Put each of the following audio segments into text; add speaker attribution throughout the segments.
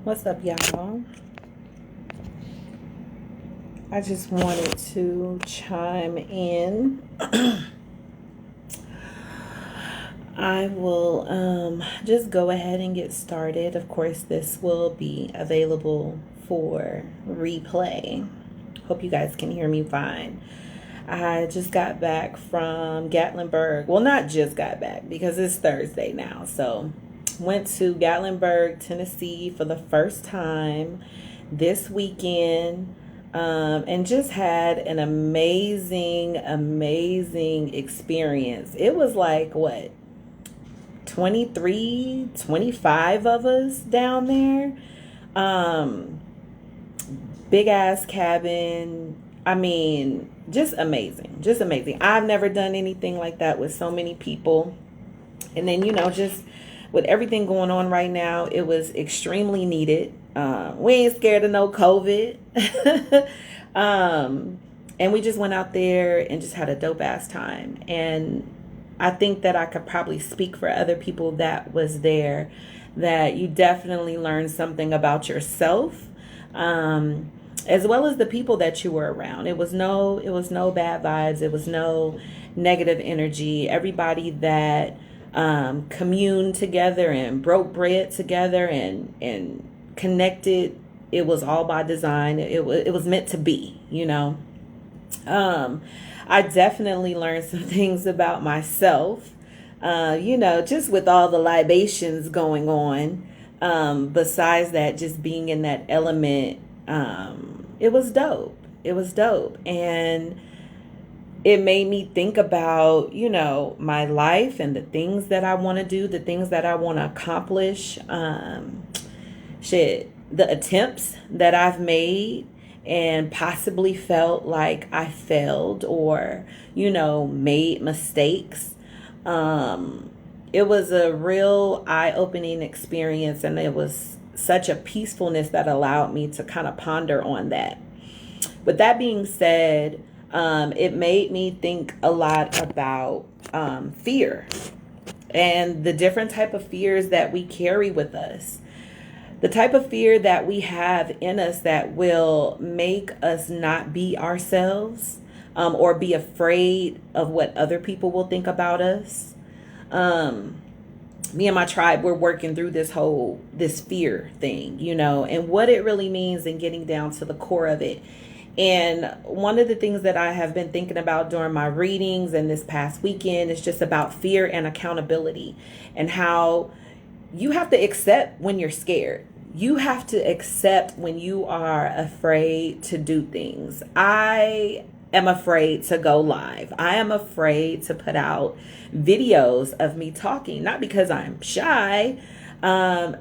Speaker 1: What's up, y'all? I just wanted to chime in. I will just go ahead and get started. Of course, this will be available for replay. Hope you guys can hear me fine. I just got back from Gatlinburg. Well, not just got back because it's Thursday now. So, went to Gatlinburg, Tennessee for the first time this weekend. And just had an amazing experience. It was like, what, 23, 25 of us down there. Big ass cabin. I mean, just amazing. Just amazing. I've never done anything like that with so many people. And then, just with everything going on right now, it was extremely needed. We ain't scared of no COVID. And we just went out there and just had a dope ass time. And I think that I could probably speak for other people that was there, that you definitely learned something about yourself, as well as the people that you were around. It was no bad vibes. It was no negative energy. Everybody that communed together and broke bread together and connected, it was all by design. It was meant to be, I definitely learned some things about myself, just with all the libations going on. Besides that, just being in that element, it was dope. It was dope. And it made me think about, my life and the things that I want to do, the things that I want to accomplish, the attempts that I've made and possibly felt like I failed or, made mistakes. It was a real eye-opening experience, and it was such a peacefulness that allowed me to kind of ponder on that. With that being said, it made me think a lot about fear and the different type of fears that we carry with us. The type of fear that we have in us that will make us not be ourselves, or be afraid of what other people will think about us. Me and my tribe, we're working through this fear thing, and what it really means and getting down to the core of it. And one of the things that I have been thinking about during my readings and this past weekend is just about fear and accountability, and how you have to accept when you're scared. You have to accept when you are afraid to do things. I am afraid to go live. I am afraid to put out videos of me talking, not because I'm shy,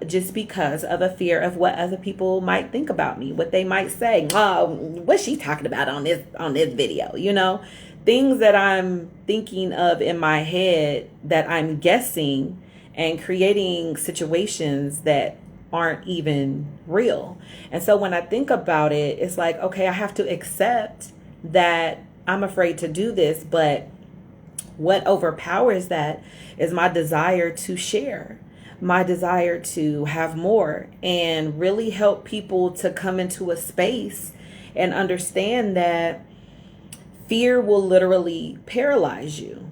Speaker 1: just because of a fear of what other people might think about me, what they might say. Oh, what's she talking about on this video? Things that I'm thinking of in my head that I'm guessing and creating situations that aren't even real. And so when I think about it, it's like, okay, I have to accept that I'm afraid to do this, but what overpowers that is my desire to share, my desire to have more and really help people to come into a space and understand that fear will literally paralyze you.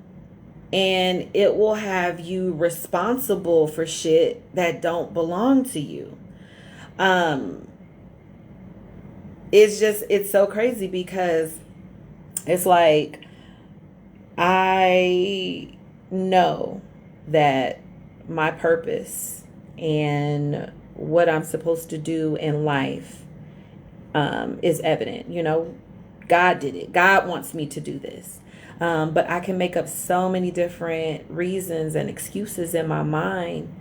Speaker 1: And it will have you responsible for shit that don't belong to you. It's so crazy because it's like, I know that my purpose and what I'm supposed to do in life is evident. God did it. God wants me to do this. But I can make up so many different reasons and excuses in my mind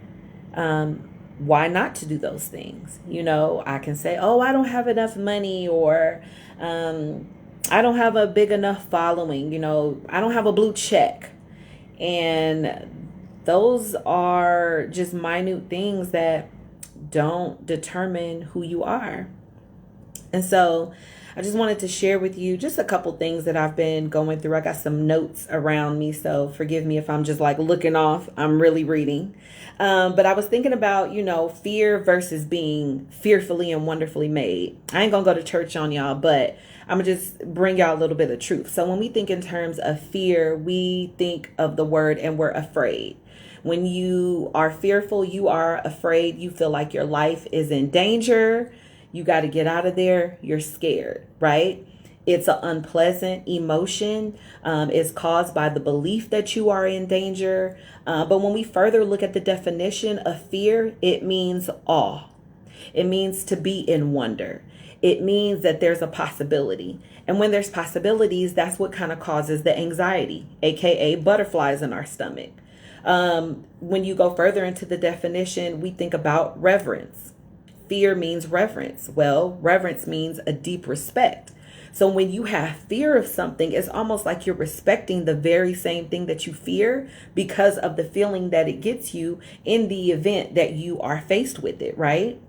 Speaker 1: why not to do those things. I can say, oh, I don't have enough money, or I don't have a big enough following. I don't have a blue check. And those are just minute things that don't determine who you are. And so I just wanted to share with you just a couple things that I've been going through. I got some notes around me, so forgive me if I'm just like looking off. I'm really reading. But I was thinking about, fear versus being fearfully and wonderfully made. I ain't gonna go to church on y'all, but I'm gonna just bring y'all a little bit of truth. So when we think in terms of fear, we think of the word and we're afraid. When you are fearful, you are afraid, you feel like your life is in danger, you got to get out of there, you're scared, right? It's an unpleasant emotion. It's caused by the belief that you are in danger. But when we further look at the definition of fear, it means awe. It means to be in wonder. It means that there's a possibility. And when there's possibilities, that's what kind of causes the anxiety, aka butterflies in our stomach. When you go further into the definition, we think about reverence. Fear means reverence. Well, reverence means a deep respect. So when you have fear of something, it's almost like you're respecting the very same thing that you fear because of the feeling that it gets you in the event that you are faced with it, right?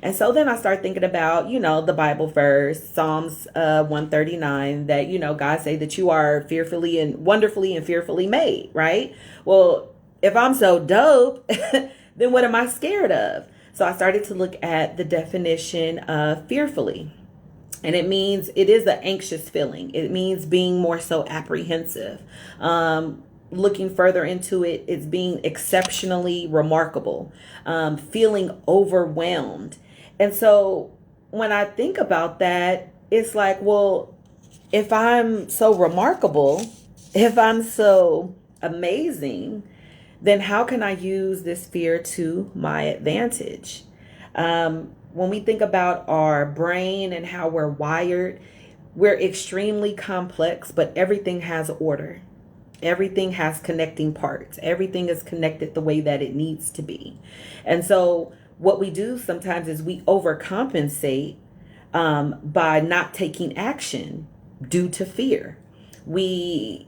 Speaker 1: And so then I start thinking about, the Bible verse, Psalms 139, that, God say that you are fearfully and wonderfully and fearfully made, right? Well, if I'm so dope, then what am I scared of? So I started to look at the definition of fearfully. And it is an anxious feeling. It means being more so apprehensive. Looking further into it, it's being exceptionally remarkable, feeling overwhelmed. And so when I think about that, it's like, well, if I'm so remarkable, if I'm so amazing, then how can I use this fear to my advantage? When we think about our brain and how we're wired, we're extremely complex, but everything has order. Everything has connecting parts. Everything is connected the way that it needs to be. And so what we do sometimes is we overcompensate by not taking action due to fear. We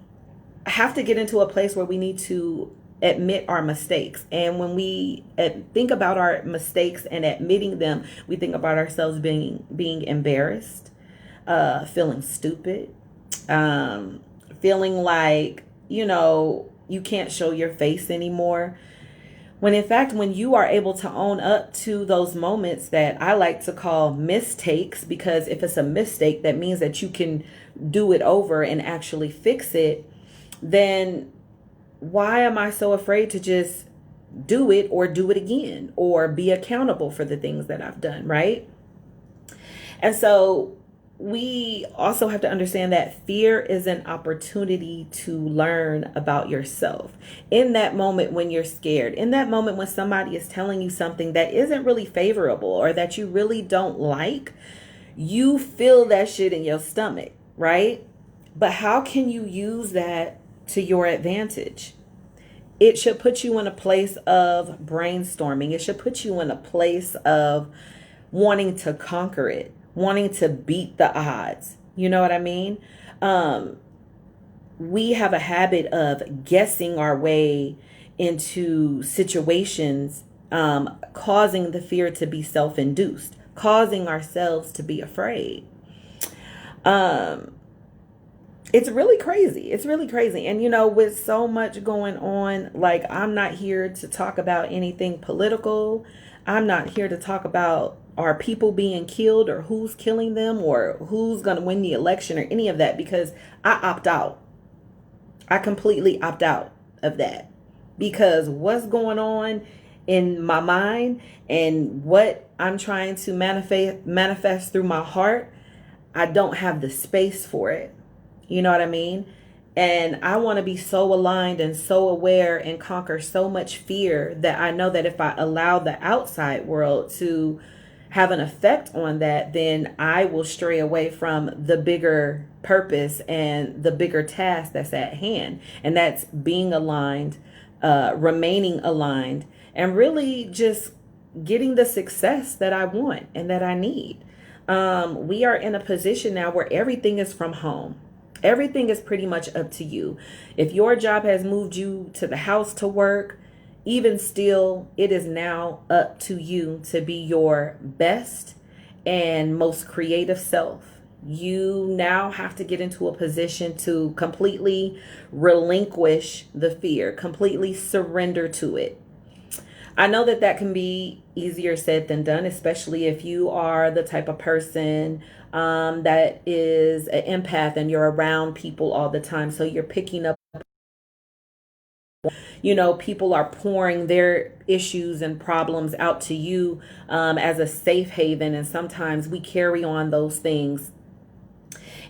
Speaker 1: have to get into a place where we need to admit our mistakes. And when we think about our mistakes and admitting them, we think about ourselves being embarrassed, feeling stupid, feeling like, you can't show your face anymore. When in fact, when you are able to own up to those moments that I like to call mistakes, because if it's a mistake, that means that you can do it over and actually fix it, then why am I so afraid to just do it or do it again or be accountable for the things that I've done, right? And so we also have to understand that fear is an opportunity to learn about yourself. In that moment when you're scared, in that moment when somebody is telling you something that isn't really favorable or that you really don't like, you feel that shit in your stomach, right? But how can you use that to your advantage? It should put you in a place of brainstorming. It should put you in a place of wanting to conquer it, wanting to beat the odds. You know what I mean? We have a habit of guessing our way into situations, causing the fear to be self-induced, causing ourselves to be afraid. It's really crazy. It's really crazy. And, with so much going on, like, I'm not here to talk about anything political. I'm not here to talk about are people being killed or who's killing them or who's going to win the election or any of that, because I opt out. I completely opt out of that, because what's going on in my mind and what I'm trying to manifest through my heart, I don't have the space for it. You know what I mean? And I want to be so aligned and so aware and conquer so much fear that I know that if I allow the outside world to have an effect on that, then I will stray away from the bigger purpose and the bigger task that's at hand. And that's being aligned, remaining aligned, and really just getting the success that I want and that I need. We are in a position now where everything is from home. Everything is pretty much up to you. If your job has moved you to the house to work, even still, it is now up to you to be your best and most creative self. You now have to get into a position to completely relinquish the fear, completely surrender to it. I know that that can be easier said than done, especially if you are the type of person that is an empath and you're around people all the time. So you're picking up, people are pouring their issues and problems out to you as a safe haven. And sometimes we carry on those things.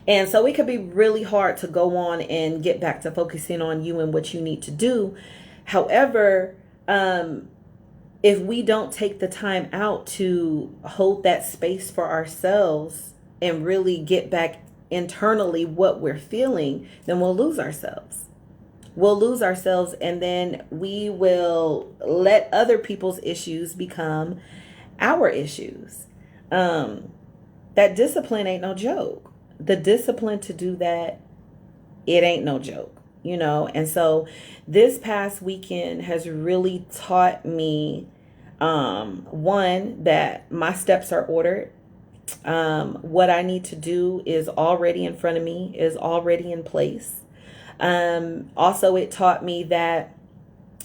Speaker 1: And so it could be really hard to go on and get back to focusing on you and what you need to do. However, if we don't take the time out to hold that space for ourselves and really get back internally what we're feeling, then we'll lose ourselves. We'll lose ourselves, and then we will let other people's issues become our issues. That discipline ain't no joke. The discipline to do that, it ain't no joke, And so this past weekend has really taught me, one, that my steps are ordered. What I need to do is already in front of me, is already in place. Also, it taught me that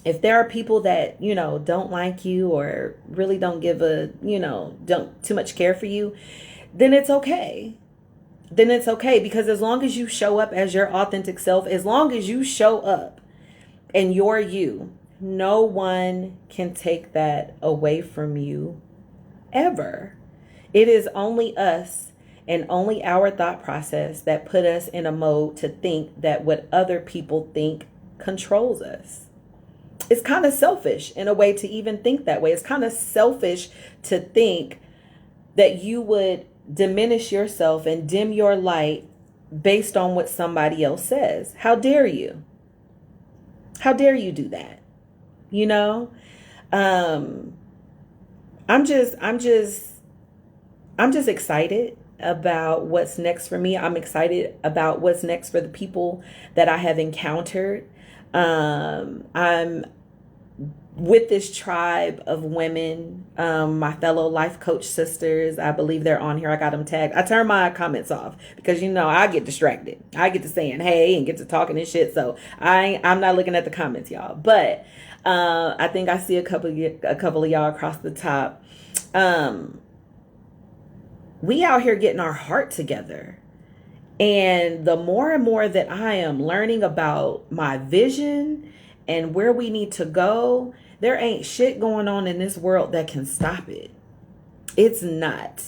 Speaker 1: if there are people that, don't like you or really don't give don't too much care for you, then it's okay. Because as long as you show up as your authentic self, as long as you show up and you're you, no one can take that away from you ever. It is only us and only our thought process that put us in a mode to think that what other people think controls us. It's kind of selfish in a way to even think that way. It's kind of selfish to think that you would diminish yourself and dim your light based on what somebody else says. How dare you? How dare you do that? I'm just excited about what's next for me. I'm excited about what's next for the people that I have encountered. I'm with this tribe of women, my fellow life coach sisters. I believe they're on here. I got them tagged. I turn my comments off because I get distracted. I get to saying hey and get to talking and shit. So I'm not looking at the comments, y'all. But I think I see a couple of y'all across the top. We out here getting our heart together. And the more and more that I am learning about my vision and where we need to go, there ain't shit going on in this world that can stop it. It's not.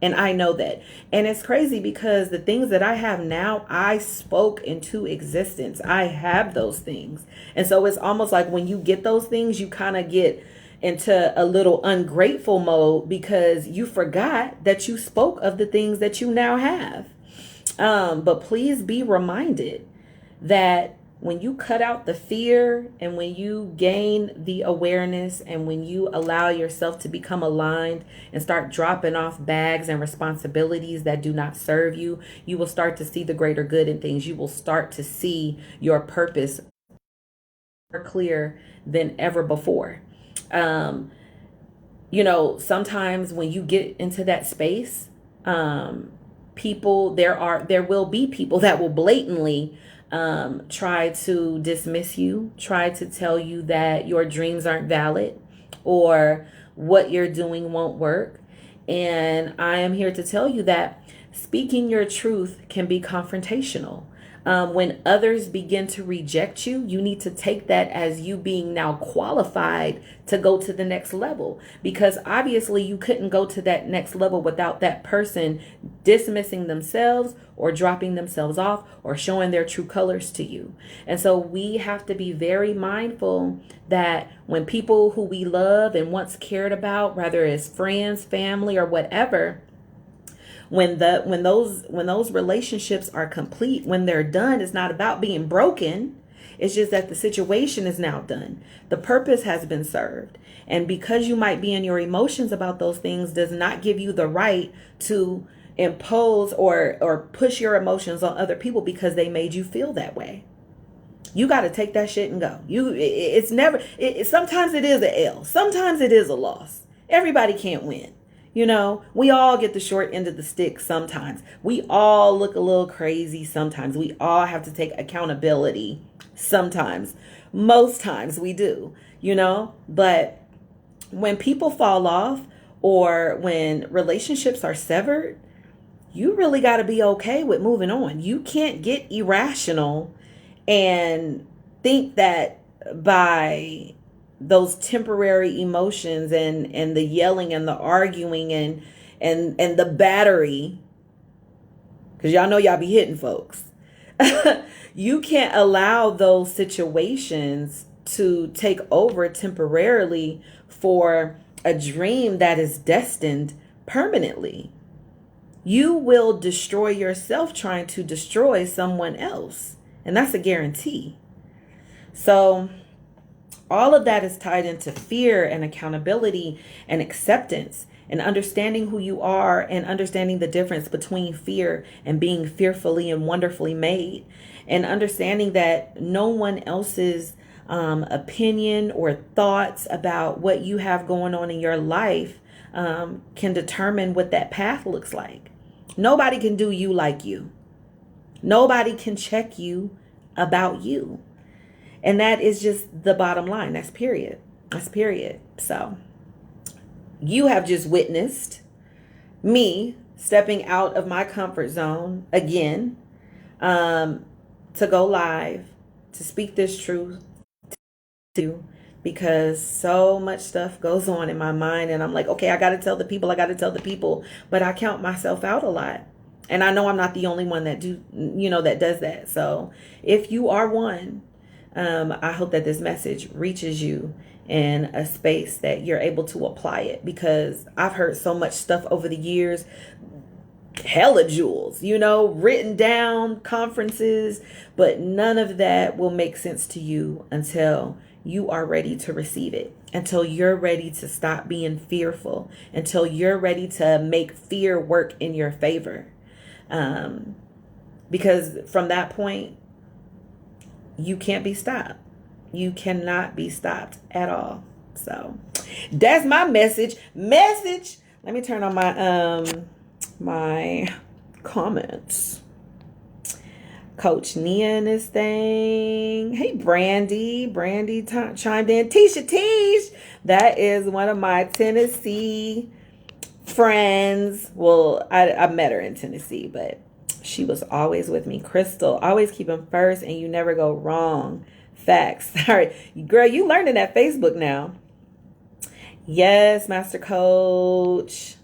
Speaker 1: And I know that. And it's crazy because the things that I have now, I spoke into existence. I have those things. And so it's almost like when you get those things, you kind of get into a little ungrateful mode because you forgot that you spoke of the things that you now have. But please be reminded that when you cut out the fear and when you gain the awareness and when you allow yourself to become aligned and start dropping off bags and responsibilities that do not serve you, you will start to see the greater good in things. You will start to see your purpose more clear than ever before. Sometimes when you get into that space, there will be people that will blatantly try to dismiss you, try to tell you that your dreams aren't valid or what you're doing won't work. And I am here to tell you that speaking your truth can be confrontational. When others begin to reject you, you need to take that as you being now qualified to go to the next level, because obviously you couldn't go to that next level without that person dismissing themselves or dropping themselves off or showing their true colors to you. And so we have to be very mindful that when people who we love and once cared about, whether it's friends, family, or whatever, when those relationships are complete, when they're done, it's not about being broken. It's just that the situation is now done. The purpose has been served. And because you might be in your emotions about those things does not give you the right to impose or push your emotions on other people because they made you feel that way. You got to take that shit and go. Sometimes it is an L. Sometimes it is a loss. Everybody can't win. You know, we all get the short end of the stick sometimes. We all look a little crazy sometimes. We all have to take accountability sometimes. Most times we do, you know, but when people fall off or when relationships are severed, you really got to be okay with moving on. You can't get irrational and think that by those temporary emotions and the yelling and the arguing and the battery, because y'all know y'all be hitting folks. You can't allow those situations to take over temporarily for a dream that is destined permanently. You will destroy yourself trying to destroy someone else. And that's a guarantee. So all of that is tied into fear and accountability and acceptance and understanding who you are and understanding the difference between fear and being fearfully and wonderfully made, and understanding that no one else's opinion or thoughts about what you have going on in your life can determine what that path looks like. Nobody can do you like you. Nobody can check you about you. And that is just the bottom line. That's period. That's period. So you have just witnessed me stepping out of my comfort zone again, to go live, to speak this truth to you, because so much stuff goes on in my mind and I'm like, okay, I got to tell the people, but I count myself out a lot. And I know I'm not the only one that does that. So if you are one, I hope that this message reaches you in a space that you're able to apply it, because I've heard so much stuff over the years, hella jewels, written down, conferences, but none of that will make sense to you until you are ready to receive it, until you're ready to stop being fearful, until you're ready to make fear work in your favor. Because from that point, you can't be stopped. You cannot be stopped at all. So that's my message. Let me turn on my comments. Coach Nia in this thing. Hey, Brandy chimed in. Tisha Teach. That is one of my Tennessee friends. Well, I met her in Tennessee, but she was always with me. Crystal, always keep them first and you never go wrong. Facts. All right, girl, you learning that Facebook now. Yes, Master Coach.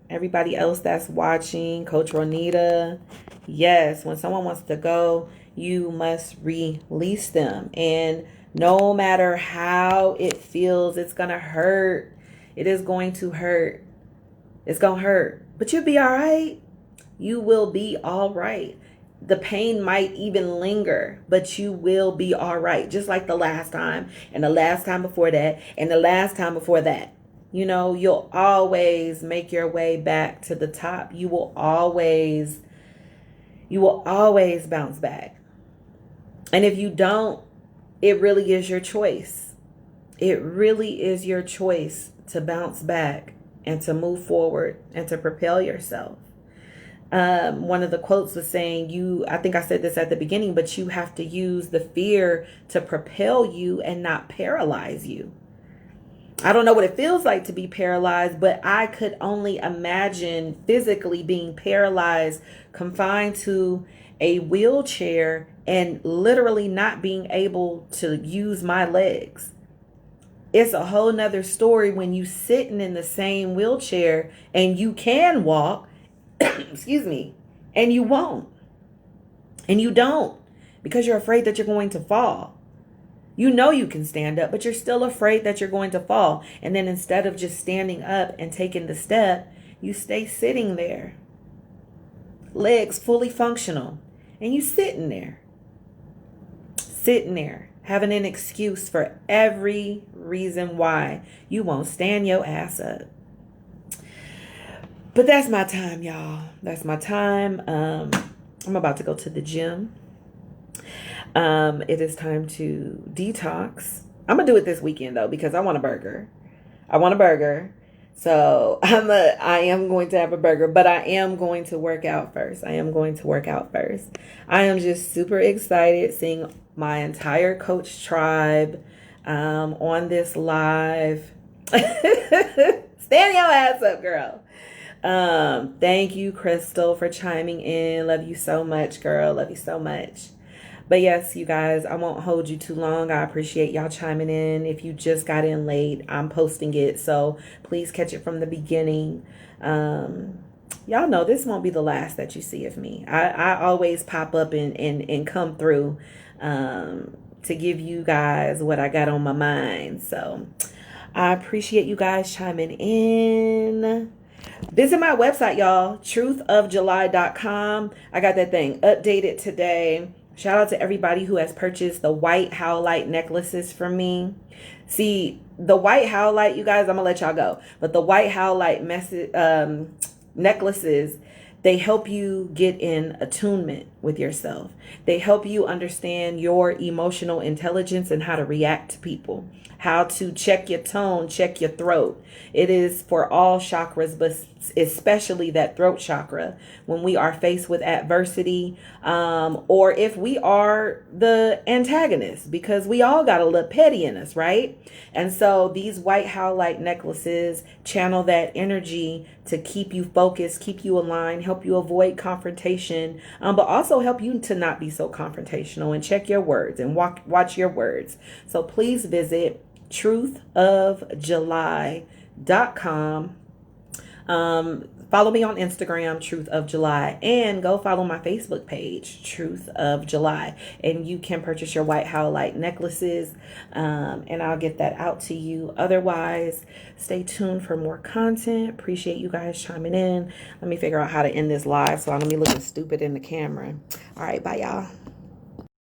Speaker 1: Everybody else that's watching, Coach Ronita. Yes, when someone wants to go, you must release them. And no matter how it feels, it's going to hurt. It is going to hurt. It's going to hurt. But you'll be all right. You will be all right. The pain might even linger, but you will be all right. Just like the last time and the last time before that and the last time before that. You'll always make your way back to the top. You will always bounce back. And if you don't, it really is your choice. It really is your choice to bounce back and to move forward and to propel yourself. One of the quotes was saying, I think I said this at the beginning, but you have to use the fear to propel you and not paralyze you. I don't know what it feels like to be paralyzed, but I could only imagine physically being paralyzed, confined to a wheelchair and literally not being able to use my legs. It's a whole nother story when you sitting in the same wheelchair and you can walk, excuse me, and you won't. And you don't, because you're afraid that you're going to fall. You can stand up, but you're still afraid that you're going to fall. And then instead of just standing up and taking the step, you stay sitting there, legs fully functional, and you sitting there, having an excuse for every reason why you won't stand your ass up. But that's my time, y'all. That's my time. I'm about to go to the gym. It is time to detox. I'm going to do it this weekend, though, because I want a burger. So I am going to have a burger, but I am going to work out first. I am going to work out first. I am just super excited seeing my entire coach tribe on this live. Stand your ass up, girl. Thank you, Crystal, for chiming in. Love you so much, girl. Love you so much. But yes, you guys, I won't hold you too long. I appreciate y'all chiming in. If you just got in late, I'm posting it, so please catch it from the beginning. Y'all know this won't be the last that you see of me. I always pop up and come through to give you guys what I got on my mind. So I appreciate you guys chiming in. Visit my website, y'all, truthofjuly.com. I got that thing updated today. Shout out to everybody who has purchased the white howlite necklaces from me. See, the white howlite, you guys, I'm gonna let y'all go. But the white howlite necklaces, they help you get in attunement with yourself. They help you understand your emotional intelligence and how to react to people, how to check your tone, check your throat. It is for all chakras, but especially that throat chakra when we are faced with adversity, or if we are the antagonist, because we all got a little petty in us, right? And so these white howlite necklaces channel that energy to keep you focused, keep you aligned, help you avoid confrontation, but also help you to not be so confrontational, and check your words and watch your words. So please visit truthofjuly.com. Follow me on Instagram, Truth of July, and go follow my Facebook page, Truth of July, and you can purchase your white howlite necklaces, and I'll get that out to you. Otherwise, stay tuned for more content. Appreciate you guys chiming in. Let me figure out how to end this live so I don't be looking stupid in the camera. All right, bye, y'all.